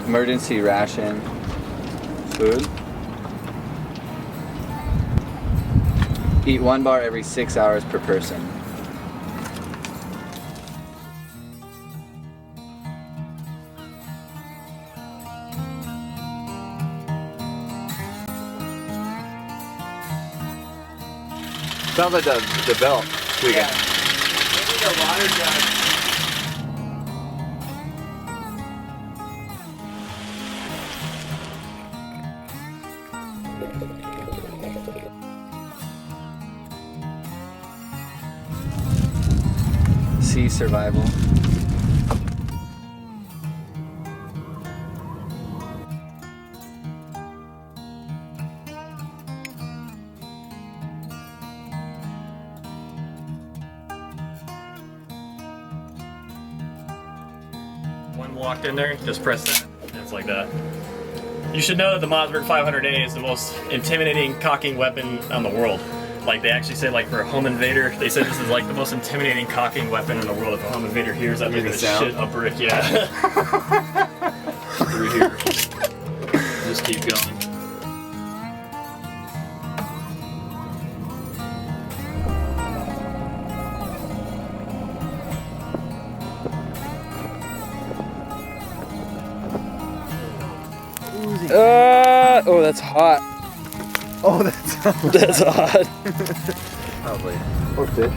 emergency ration food. Eat 1 bar every 6 hours per person. Sounds like the belt. Yeah. Maybe the water jug. Sea survival. One walked in there, just press that, and it's like that. You should know that the Mossberg 500A is the most intimidating cocking weapon on the world. Like they actually say, like for a home invader, they said this is like the most intimidating cocking weapon in the world. If a home invader hears that, they're gonna shit a brick. Yeah. Through here. Just keep going. Oh, that's hot. Oh, that's That's hot. probably. Or fish.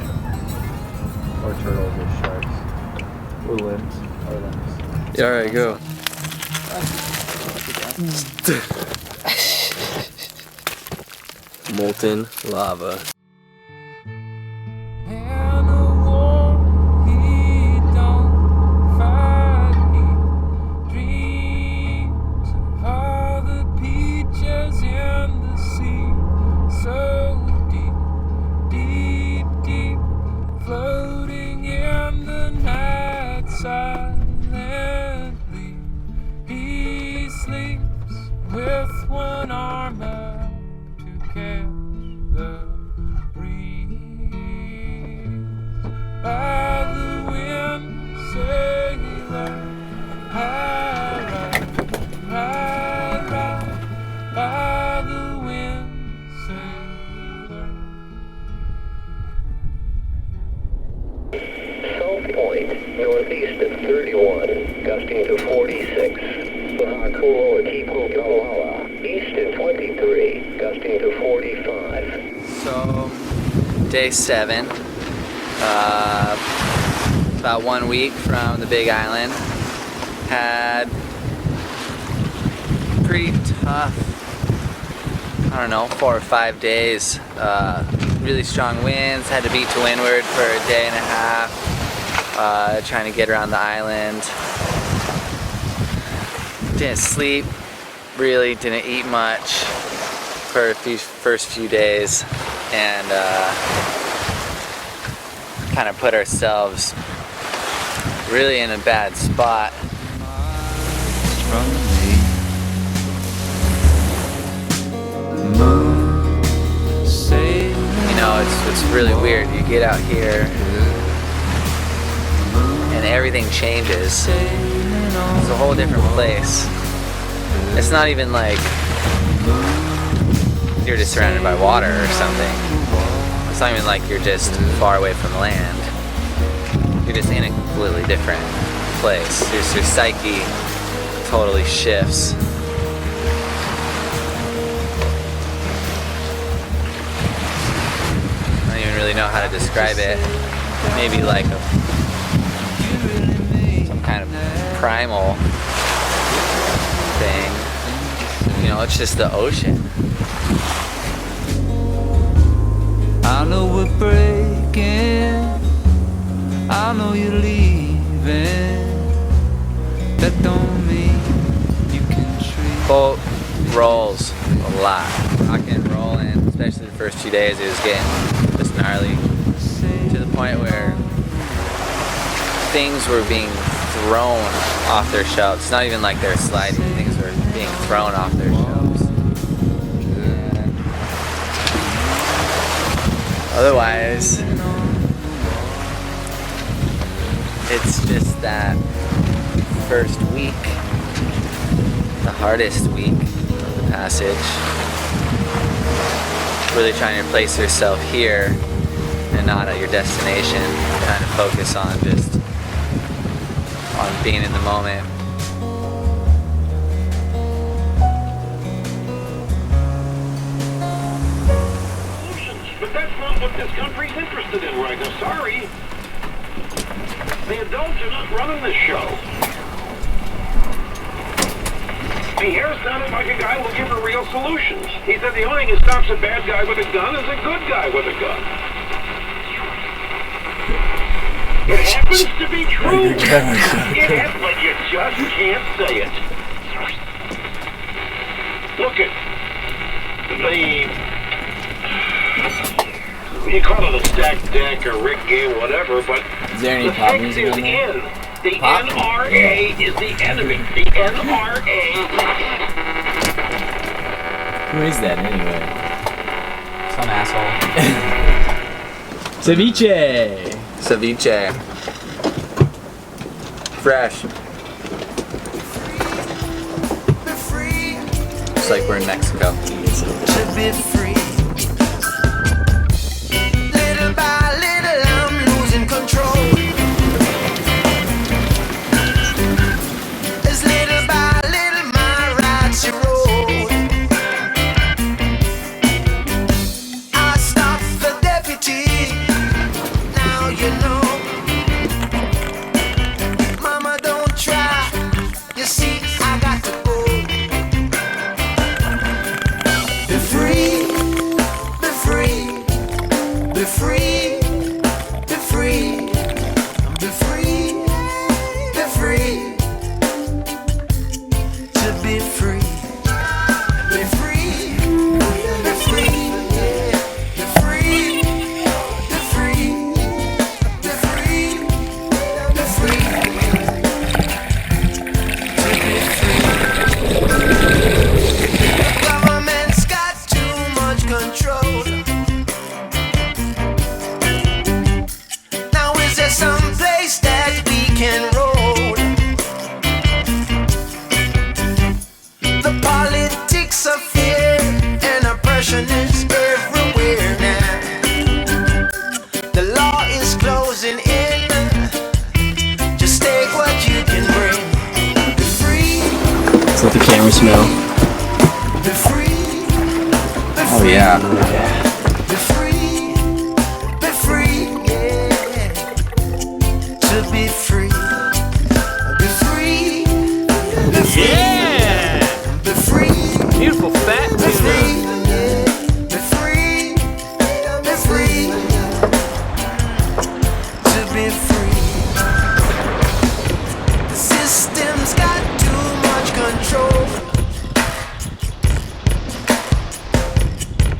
Or turtles or sharks. Or limbs. Yeah, alright, go. Molten lava. With one arm out to catch the breeze. By the wind, sailor, ride, ride, ride. By the wind, sailor. South Point, northeast of 31, gusting to 46. Bahakulo, Atipo, Galala, east of 23, gusting to 45. So, day 7. About 1 week from the Big Island. Had pretty tough, I don't know, 4 or 5 days. Really strong winds, had to beat to windward for a day and a half. Trying to get around the island. Didn't sleep, really didn't eat much for the first few days, and kind of put ourselves really in a bad spot. You know, it's really weird. You get out here and everything changes. It's a whole different place. It's not even like you're just surrounded by water or something. It's not even like you're just far away from land. You're just in a completely different place. Your psyche totally shifts. I don't even really know how to describe it. Maybe like some kind of primal thing. You know, it's just the ocean. I know we're breaking, I know you're leaving. That don't mean you can treat. Boat rolls a lot. Rocking and rolling, especially the first few days, it was getting just gnarly to the point where things were being thrown off their shelves. It's not even like they're sliding, things were being thrown off their shelves. And otherwise, it's just that first week hardest week of the passage. Really trying to place yourself here and not at your destination. Trying to focus on just on being in the moment. But that's not what this country's interested in right now. Sorry. The adults are not running this show. Pierre sounded like a guy looking for real solutions. He said the only thing that stops a bad guy with a gun is a good guy with a gun. It happens to be true. But you just can't say it. Look at you call it a stacked deck or rig game, whatever, but Is there any the pop fact music is on there? the Pop? NRA is the enemy. The NRA. Who is that anyway? Some asshole. Ceviche! Ceviche. Fresh. It's like we're in Mexico. To be free. Little by little, I'm losing control. As little by little, my rights erode. I stopped the deputy. Now you know. Mama, don't try. You see, I got to go. Be free, be free, be free, be free, be free, be free, to be free, be free, be free, be free, be free, be free, be free, to be free. Government's got too much control. Now is there some place that we can roll? The politics of fear and oppression is everywhere now. The law is closing in. Just take what you can bring. Be free, Is that the camera smell? be free, be Oh free. yeah. Be free, be free, yeah. To be free, be free, be free, Yeah! be free, Beautiful fat be free, yeah. Be free, be free, to be free. The system's got too much control.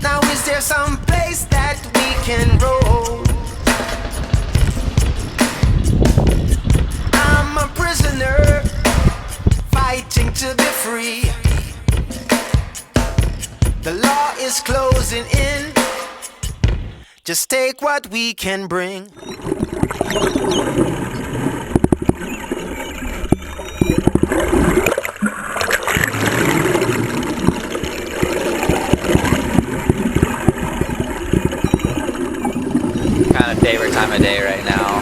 Now is there some place that we can roll? I'm a prisoner, fighting to be free. The law is closing in. Just take what we can bring. Kind of favorite time of day right now.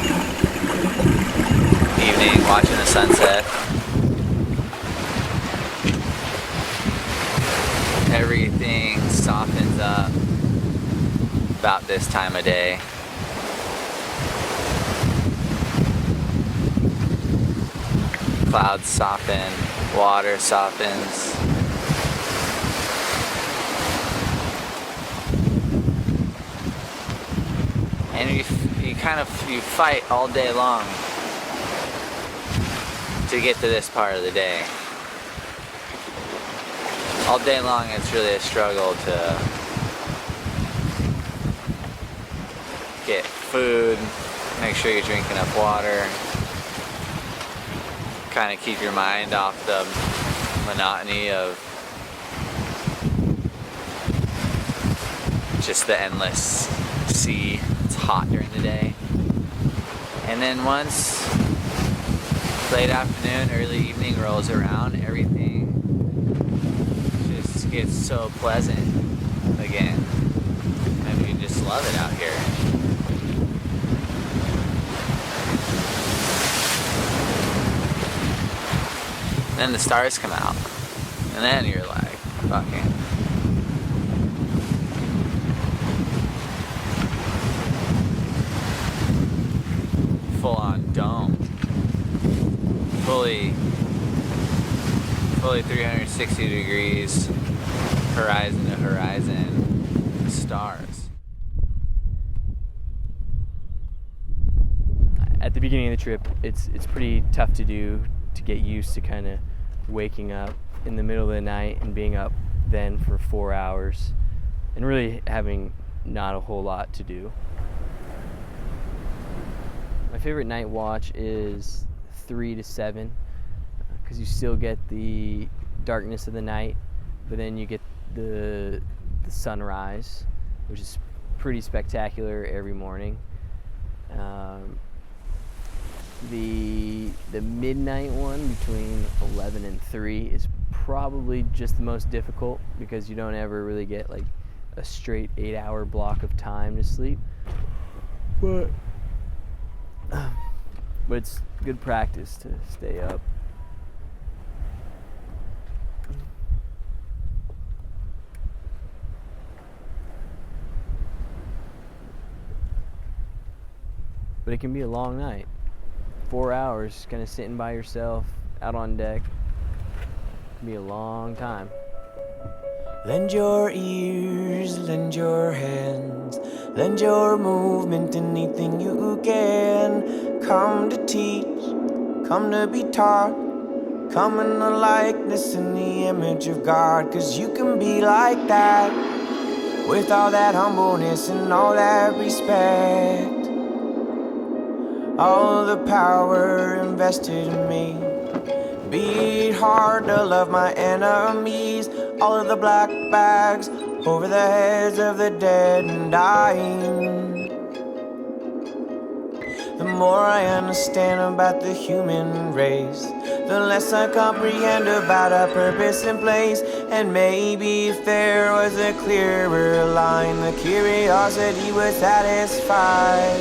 Evening, watching the sunset. Everything softens up about this time of day. Clouds soften, water softens. And you fight all day long to get to this part of the day. All day long it's really a struggle to get food, make sure you drink enough water, kind of keep your mind off the monotony of just the endless sea. It's hot during the day. And then once late afternoon, early evening rolls around, everything it's so pleasant again. And you just love it out here. Then the stars come out. And then you're like, fucking. Full on dome. Fully 360 degrees, horizon to horizon, stars. At the beginning of the trip, it's pretty tough to do, to get used to kind of waking up in the middle of the night and being up then for 4 hours and really having not a whole lot to do. My favorite night watch is 3 to 7 because you still get the darkness of the night, but then you get the sunrise, which is pretty spectacular every morning. The midnight one between 11 and 3 is probably just the most difficult because you don't ever really get like a straight 8-hour block of time to sleep. But it's good practice to stay up. But it can be a long night. 4 hours, kind of sitting by yourself, out on deck. It can be a long time. Lend your ears, lend your hands, lend your movement, anything you can. Come to teach, come to be taught, come in the likeness and the image of God. 'Cause you can be like that, with all that humbleness and all that respect. All the power invested in me. Beat hard to love my enemies. All of the black bags over the heads of the dead and dying. The more I understand about the human race, the less I comprehend about our purpose and place. And maybe if there was a clearer line, the curiosity would satisfy.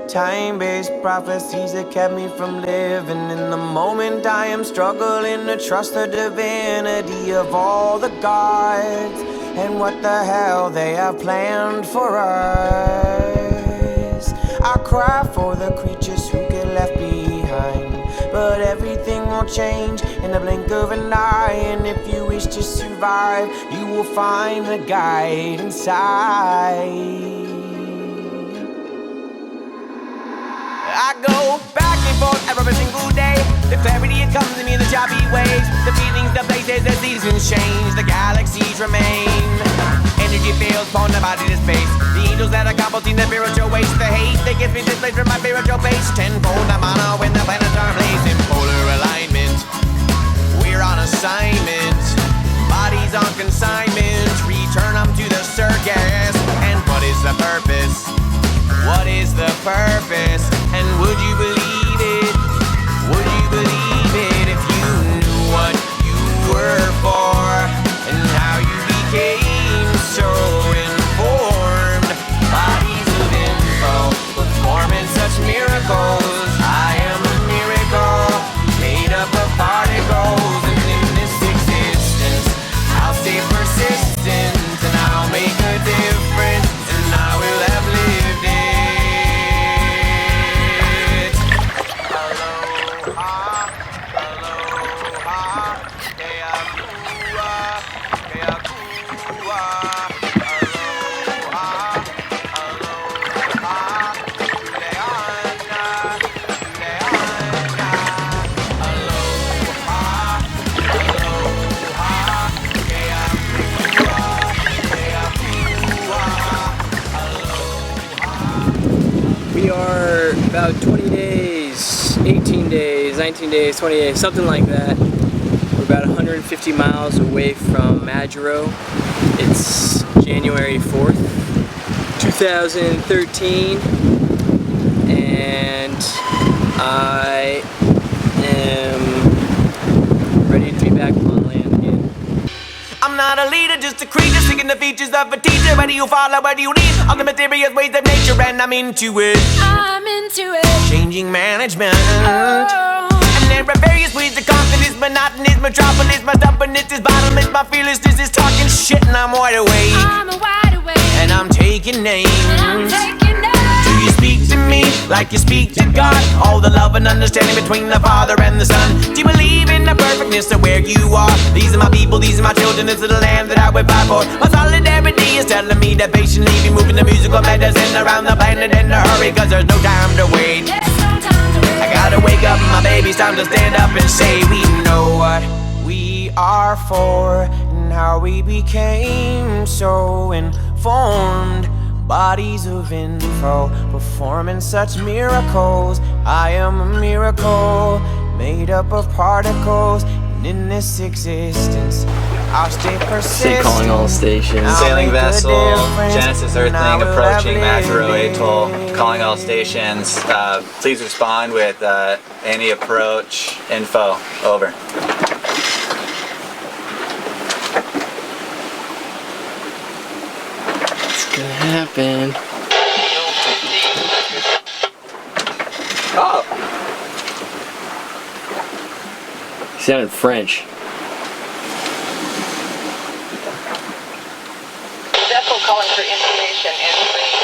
Time-based prophecies that kept me from living in the moment. I am struggling to trust the divinity of all the gods and what the hell they have planned for us. I cry for the creatures who get left behind, but everything will change in the blink of an eye. And if you wish to survive, you will find the guide inside. I go back and forth every single day. The clarity it comes to me in the choppy waves. The feelings, the places, the seasons change. The galaxies remain. Energy fields upon the body to space. The angels that accomplish the spiritual waste. The hate that gets me displaced from my spiritual base. Tenfold the mana when the planets are ablaze in polar alignment. We're on assignment. Bodies on consignment. Return them to the circus. And what is the purpose? What is the purpose? And would you believe it? Would you believe it if you knew what you were for and how you became so informed? Bodies of info performing such miracles. I am a miracle made up of particles. And in this existence, I'll stay persistent and I'll make a difference. And I will have lived it. We are about 20 days, 18 days, 19 days, 20 days, something like that. We're about 150 miles away from Majuro. It's January 4th, 2013, and I am ready to be back on land again. I'm not a leader, just a creature seeking the features of a teacher. Where do you follow, where do you lead? All the mysterious ways of nature, and I'm into it. I'm into it. Changing management. Oh. And there are various ways to conquer this monotonous metropolis. My stubbornness is bottomless, my fearlessness is talking shit, and I'm wide awake. I'm wide awake. And I'm taking names. I'm taking notes. Do you speak to me like you speak to God? All the love and understanding between the Father and the Son. Do you believe in the perfectness of where you are? These are my people, these are my children, this is the land that I would fight for. My solidarity is telling me that patiently be moving the musical medicine around the planet in a hurry, cause there's no time to wait. There's no time to wait. I gotta wake up, my baby's time to stand up and say we know what we are for and how we became so informed. Bodies of info, performing such miracles. I am a miracle, made up of particles. And in this existence, I'll stay persistent. Say calling all stations. I'll Sailing make a vessel, difference, Genesis and I Earthling will approaching Mazuro outlive Atoll, it. calling all stations. Please respond with any approach info. Over. It's gonna happen. Oh! He sounded French. Vessel calling for information entering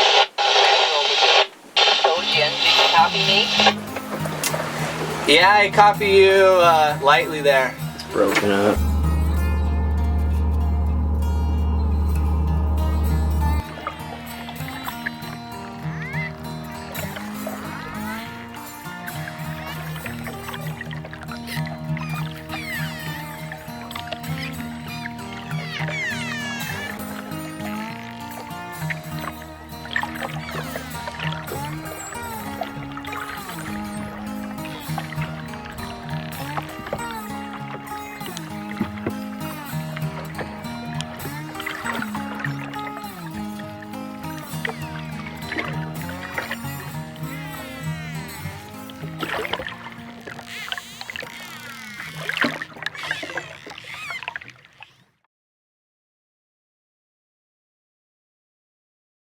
Sojian. Do you copy me? Yeah, I copy you lightly there. It's broken up.